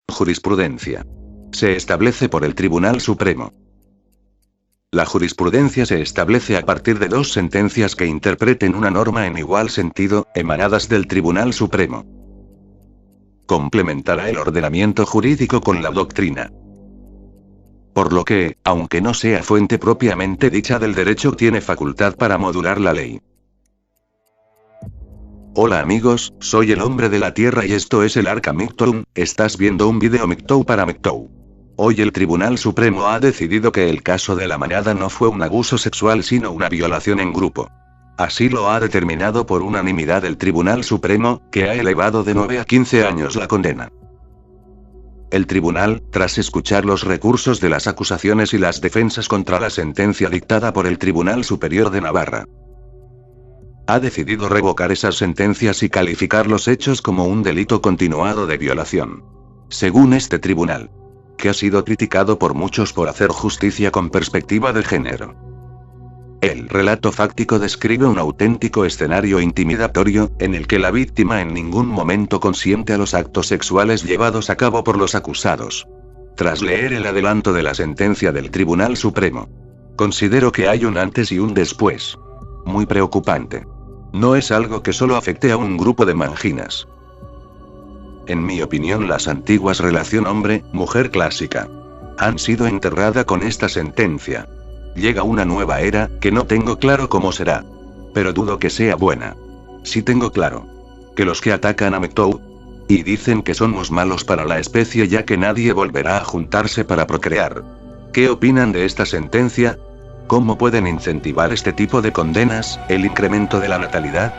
Jurisprudencia. Se establece por el Tribunal Supremo. La jurisprudencia se establece a partir de dos sentencias que interpreten una norma en igual sentido, emanadas del Tribunal Supremo. Complementará el ordenamiento jurídico con la doctrina. Por lo que, aunque no sea fuente propiamente dicha del derecho, tiene facultad para modular la ley. Hola amigos, soy el hombre de la Tierra y esto es el Arca Mictoum. Estás viendo un video Mictou para Mictou. Hoy el Tribunal Supremo ha decidido que el caso de la manada no fue un abuso sexual sino una violación en grupo. Así lo ha determinado por unanimidad el Tribunal Supremo, que ha elevado de 9 a 15 años la condena. El tribunal, tras escuchar los recursos de las acusaciones y las defensas contra la sentencia dictada por el Tribunal Superior de Navarra, ha decidido revocar esas sentencias y calificar los hechos como un delito continuado de violación. Según este tribunal, que ha sido criticado por muchos por hacer justicia con perspectiva de género, el relato fáctico describe un auténtico escenario intimidatorio, en el que la víctima en ningún momento consiente a los actos sexuales llevados a cabo por los acusados. Tras leer el adelanto de la sentencia del Tribunal Supremo, considero que hay un antes y un después. Muy preocupante. No es algo que solo afecte a un grupo de manginas. En mi opinión, las antiguas relación hombre-mujer clásica han sido enterrada con esta sentencia. Llega una nueva era, que no tengo claro cómo será. Pero dudo que sea buena. Sí tengo claro que los que atacan a Mictou y dicen que somos malos para la especie ya que nadie volverá a juntarse para procrear. ¿Qué opinan de esta sentencia? ¿Cómo pueden incentivar este tipo de condenas, el incremento de la natalidad?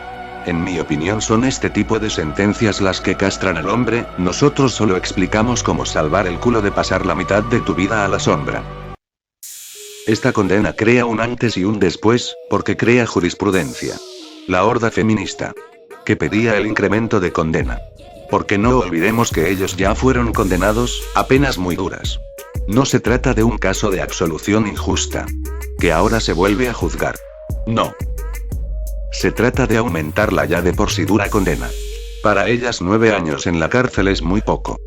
En mi opinión son este tipo de sentencias las que castran al hombre. Nosotros solo explicamos cómo salvar el culo de pasar la mitad de tu vida a la sombra. Esta condena crea un antes y un después, porque crea jurisprudencia. La horda feminista, que pedía el incremento de condena. Porque no olvidemos que ellos ya fueron condenados, a penas muy duras. No se trata de un caso de absolución injusta, que ahora se vuelve a juzgar. No. Se trata de aumentar la ya de por sí dura condena. Para ellas 9 años en la cárcel es muy poco.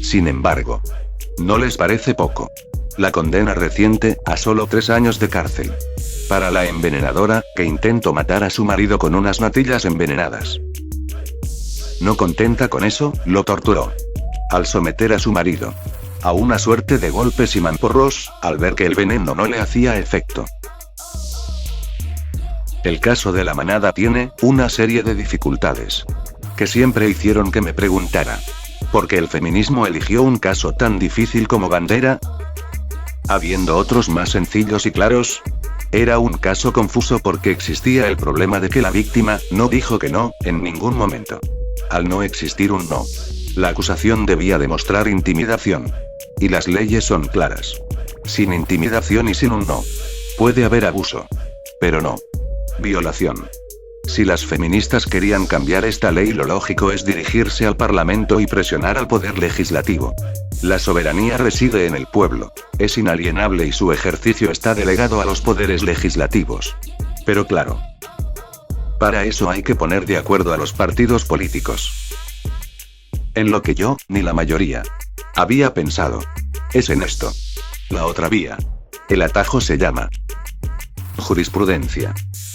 Sin embargo, ¿no les parece poco la condena reciente, a solo 3 años de cárcel, para la envenenadora, que intentó matar a su marido con unas natillas envenenadas? No contenta con eso, lo torturó, al someter a su marido a una suerte de golpes y mamporros, al ver que el veneno no le hacía efecto. El caso de la manada tiene una serie de dificultades que siempre hicieron que me preguntara ¿por qué el feminismo eligió un caso tan difícil como bandera? Habiendo otros más sencillos y claros. Era un caso confuso porque existía el problema de que la víctima no dijo que no, en ningún momento. Al no existir un no, la acusación debía demostrar intimidación. Y las leyes son claras. Sin intimidación y sin un no, puede haber abuso. Pero no violación. Si las feministas querían cambiar esta ley, lo lógico es dirigirse al Parlamento y presionar al Poder Legislativo. La soberanía reside en el pueblo, es inalienable y su ejercicio está delegado a los poderes legislativos. Pero claro, para eso hay que poner de acuerdo a los partidos políticos. En lo que yo, ni la mayoría, había pensado, es en esto. La otra vía. El atajo se llama jurisprudencia.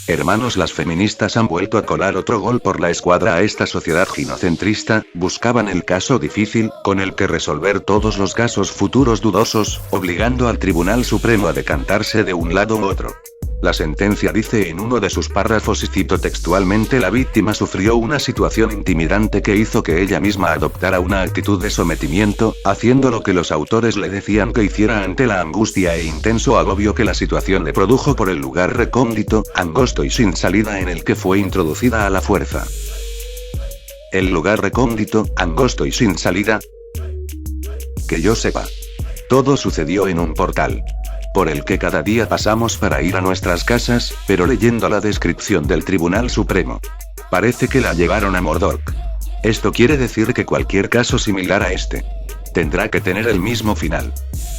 Hermanos, las feministas han vuelto a colar otro gol por la escuadra a esta sociedad ginocentrista. Buscaban el caso difícil, con el que resolver todos los casos futuros dudosos, obligando al Tribunal Supremo a decantarse de un lado u otro. La sentencia dice en uno de sus párrafos, y cito textualmente: la víctima sufrió una situación intimidante que hizo que ella misma adoptara una actitud de sometimiento, haciendo lo que los autores le decían que hiciera ante la angustia e intenso agobio que la situación le produjo por el lugar recóndito, angosto y sin salida en el que fue introducida a la fuerza. El lugar recóndito, angosto y sin salida. Que yo sepa, todo sucedió en un portal por el que cada día pasamos para ir a nuestras casas, pero leyendo la descripción del Tribunal Supremo, parece que la llevaron a Mordor. Esto quiere decir que cualquier caso similar a este tendrá que tener el mismo final.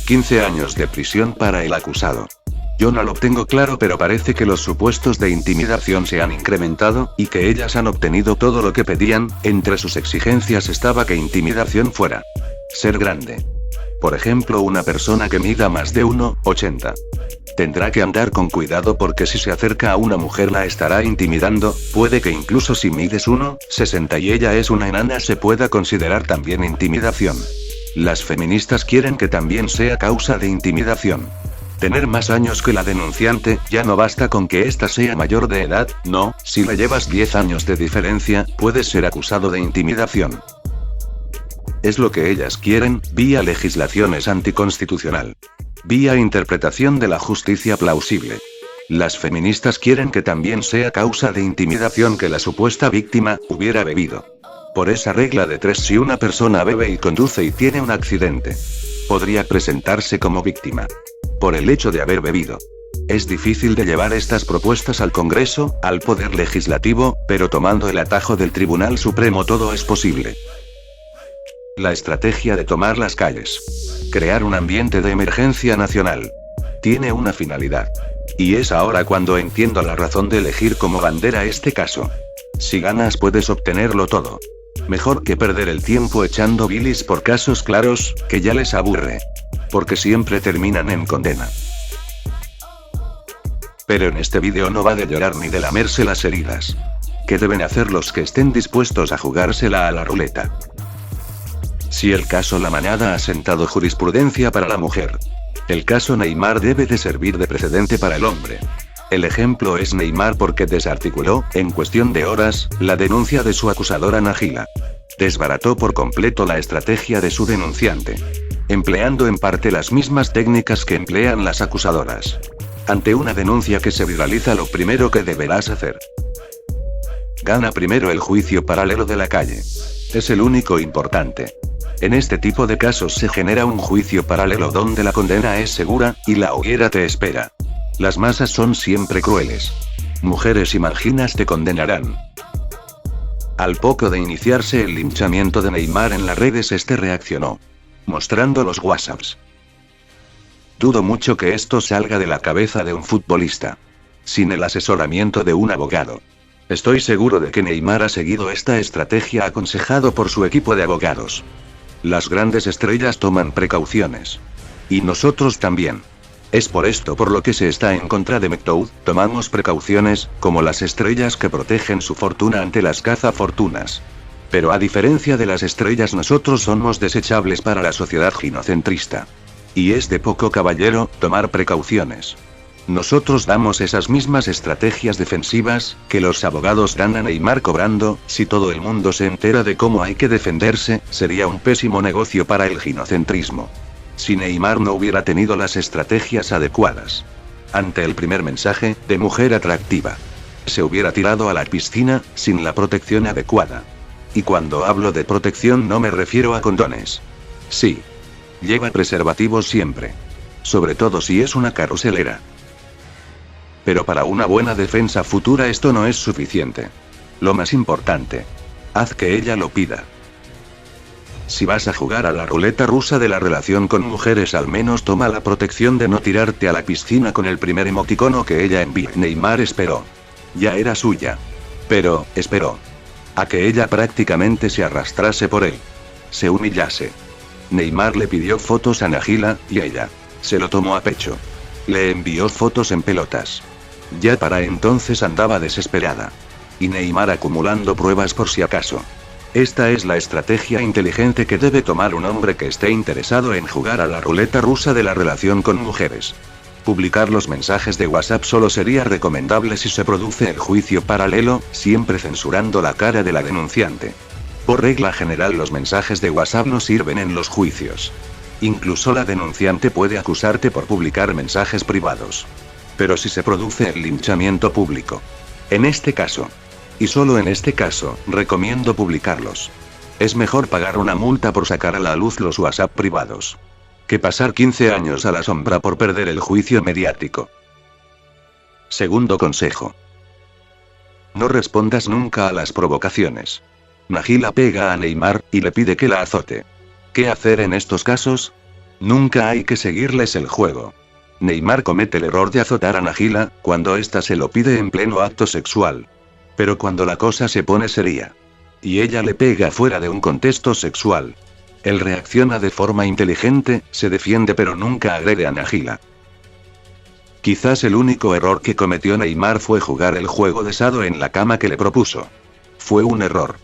15 años de prisión para el acusado. Yo no lo tengo claro, pero parece que los supuestos de intimidación se han incrementado, y que ellas han obtenido todo lo que pedían. Entre sus exigencias estaba que intimidación fuera ser grande. Por ejemplo, una persona que mida más de 1,80. Tendrá que andar con cuidado porque si se acerca a una mujer la estará intimidando. Puede que incluso si mides 1,60 y ella es una enana se pueda considerar también intimidación. Las feministas quieren que también sea causa de intimidación. Tener más años que la denunciante. Ya no basta con que ésta sea mayor de edad, no, si le llevas 10 años de diferencia, puedes ser acusado de intimidación. Es lo que ellas quieren. Vía legislación es anticonstitucional. Vía interpretación de la justicia plausible. Las feministas quieren que también sea causa de intimidación que la supuesta víctima hubiera bebido. Por esa regla de 3, si una persona bebe y conduce y tiene un accidente, podría presentarse como víctima por el hecho de haber bebido. Es difícil de llevar estas propuestas al Congreso, al Poder Legislativo, pero tomando el atajo del Tribunal Supremo todo es posible. La estrategia de tomar las calles. Crear un ambiente de emergencia nacional. Tiene una finalidad. Y es ahora cuando entiendo la razón de elegir como bandera este caso. Si ganas puedes obtenerlo todo. Mejor que perder el tiempo echando bilis por casos claros, que ya les aburre. Porque siempre terminan en condena. Pero en este vídeo no va de llorar ni de lamerse las heridas. ¿Qué deben hacer los que estén dispuestos a jugársela a la ruleta? Si el caso La Manada ha sentado jurisprudencia para la mujer, el caso Neymar debe de servir de precedente para el hombre. El ejemplo es Neymar porque desarticuló, en cuestión de horas, la denuncia de su acusadora Nahila. Desbarató por completo la estrategia de su denunciante, empleando en parte las mismas técnicas que emplean las acusadoras. Ante una denuncia que se viraliza, lo primero que deberás hacer: gana primero el juicio paralelo de la calle. Es el único importante. En este tipo de casos se genera un juicio paralelo donde la condena es segura, y la hoguera te espera. Las masas son siempre crueles. Mujeres y marginas te condenarán. Al poco de iniciarse el linchamiento de Neymar en las redes, este reaccionó, mostrando los WhatsApps. Dudo mucho que esto salga de la cabeza de un futbolista, sin el asesoramiento de un abogado. Estoy seguro de que Neymar ha seguido esta estrategia aconsejado por su equipo de abogados. Las grandes estrellas toman precauciones. Y nosotros también. Es por esto por lo que se está en contra de MGTOW, tomamos precauciones, como las estrellas que protegen su fortuna ante las cazafortunas. Pero a diferencia de las estrellas, nosotros somos desechables para la sociedad ginocentrista. Y es de poco caballero tomar precauciones. Nosotros damos esas mismas estrategias defensivas que los abogados dan a Neymar cobrando. Si todo el mundo se entera de cómo hay que defenderse, sería un pésimo negocio para el ginocentrismo. Si Neymar no hubiera tenido las estrategias adecuadas ante el primer mensaje de mujer atractiva, se hubiera tirado a la piscina sin la protección adecuada. Y cuando hablo de protección no me refiero a condones. Sí. Lleva preservativos siempre. Sobre todo si es una carruselera. Pero para una buena defensa futura esto no es suficiente. Lo más importante: haz que ella lo pida. Si vas a jugar a la ruleta rusa de la relación con mujeres, al menos toma la protección de no tirarte a la piscina con el primer emoticono que ella envíe. Neymar esperó. Ya era suya. Pero, esperó a que ella prácticamente se arrastrase por él. Se humillase. Neymar le pidió fotos a Nahila, y ella se lo tomó a pecho. Le envió fotos en pelotas. Ya para entonces andaba desesperada. Y Neymar acumulando pruebas por si acaso. Esta es la estrategia inteligente que debe tomar un hombre que esté interesado en jugar a la ruleta rusa de la relación con mujeres. Publicar los mensajes de WhatsApp solo sería recomendable si se produce el juicio paralelo, siempre censurando la cara de la denunciante. Por regla general, los mensajes de WhatsApp no sirven en los juicios. Incluso la denunciante puede acusarte por publicar mensajes privados. Pero si se produce el linchamiento público, en este caso, y solo en este caso, recomiendo publicarlos. Es mejor pagar una multa por sacar a la luz los WhatsApp privados, que pasar 15 años a la sombra por perder el juicio mediático. Segundo consejo: no respondas nunca a las provocaciones. Nahila pega a Neymar, y le pide que la azote. ¿Qué hacer en estos casos? Nunca hay que seguirles el juego. Neymar comete el error de azotar a Nagila, cuando ésta se lo pide en pleno acto sexual. Pero cuando la cosa se pone seria, y ella le pega fuera de un contexto sexual, él reacciona de forma inteligente, se defiende pero nunca agrede a Nagila. Quizás el único error que cometió Neymar fue jugar el juego de Sado en la cama que le propuso. Fue un error.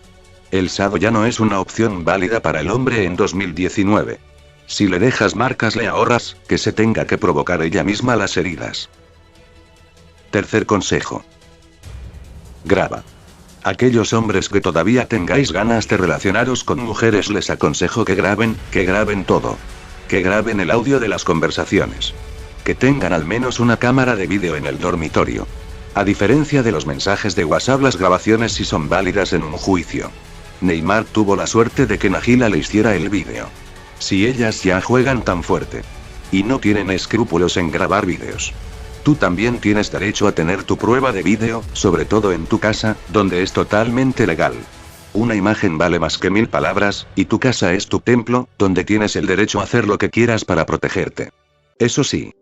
El Sado ya no es una opción válida para el hombre en 2019. Si le dejas marcas le ahorras, que se tenga que provocar ella misma las heridas. Tercer consejo. Graba. Aquellos hombres que todavía tengáis ganas de relacionaros con mujeres les aconsejo que graben todo. Que graben el audio de las conversaciones. Que tengan al menos una cámara de vídeo en el dormitorio. A diferencia de los mensajes de WhatsApp, las grabaciones sí son válidas en un juicio. Neymar tuvo la suerte de que Nagila le hiciera el vídeo. Si ellas ya juegan tan fuerte y no tienen escrúpulos en grabar vídeos, tú también tienes derecho a tener tu prueba de vídeo, sobre todo en tu casa, donde es totalmente legal. Una imagen vale más que 1000 palabras, y tu casa es tu templo, donde tienes el derecho a hacer lo que quieras para protegerte. Eso sí,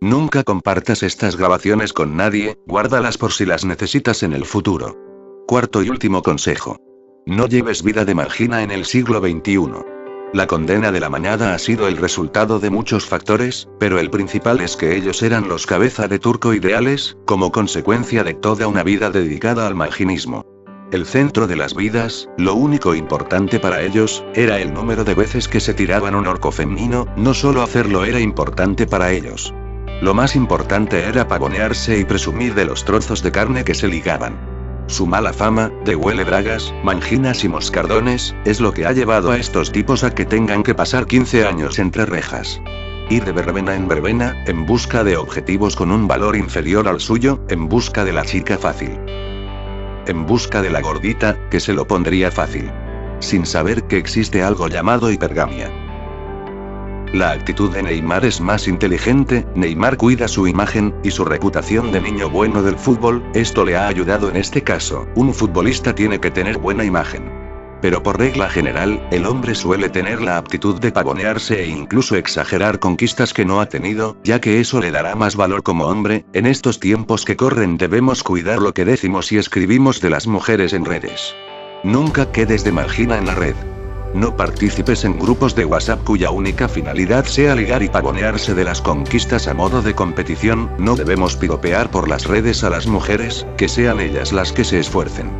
nunca compartas estas grabaciones con nadie, guárdalas por si las necesitas en el futuro. Cuarto y último consejo. No lleves vida de margina en el siglo XXI. La condena de la manada ha sido el resultado de muchos factores, pero el principal es que ellos eran los cabeza de turco ideales, como consecuencia de toda una vida dedicada al marginismo. El centro de las vidas, lo único importante para ellos, era el número de veces que se tiraban un orco femenino, no solo hacerlo era importante para ellos. Lo más importante era pavonearse y presumir de los trozos de carne que se ligaban. Su mala fama, de huele bragas, manginas y moscardones, es lo que ha llevado a estos tipos a que tengan que pasar 15 años entre rejas. Ir de verbena en verbena, en busca de objetivos con un valor inferior al suyo, en busca de la chica fácil. En busca de la gordita, que se lo pondría fácil. Sin saber que existe algo llamado hipergamia. La actitud de Neymar es más inteligente. Neymar cuida su imagen y su reputación de niño bueno del fútbol, esto le ha ayudado en este caso. Un futbolista tiene que tener buena imagen. Pero por regla general, el hombre suele tener la aptitud de pavonearse e incluso exagerar conquistas que no ha tenido, ya que eso le dará más valor como hombre. En estos tiempos que corren debemos cuidar lo que decimos y escribimos de las mujeres en redes. Nunca quedes de margina en la red. No participes en grupos de WhatsApp cuya única finalidad sea ligar y pavonearse de las conquistas a modo de competición. No debemos piropear por las redes a las mujeres, que sean ellas las que se esfuercen.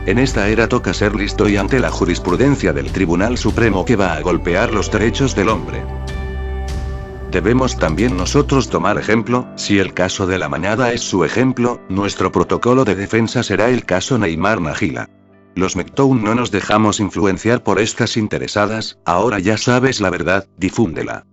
En esta era toca ser listo y ante la jurisprudencia del Tribunal Supremo que va a golpear los derechos del hombre. Debemos también nosotros tomar ejemplo. Si el caso de la manada es su ejemplo, nuestro protocolo de defensa será el caso Neymar Nagila. Los MGTOW no nos dejamos influenciar por estas interesadas. Ahora ya sabes la verdad, difúndela.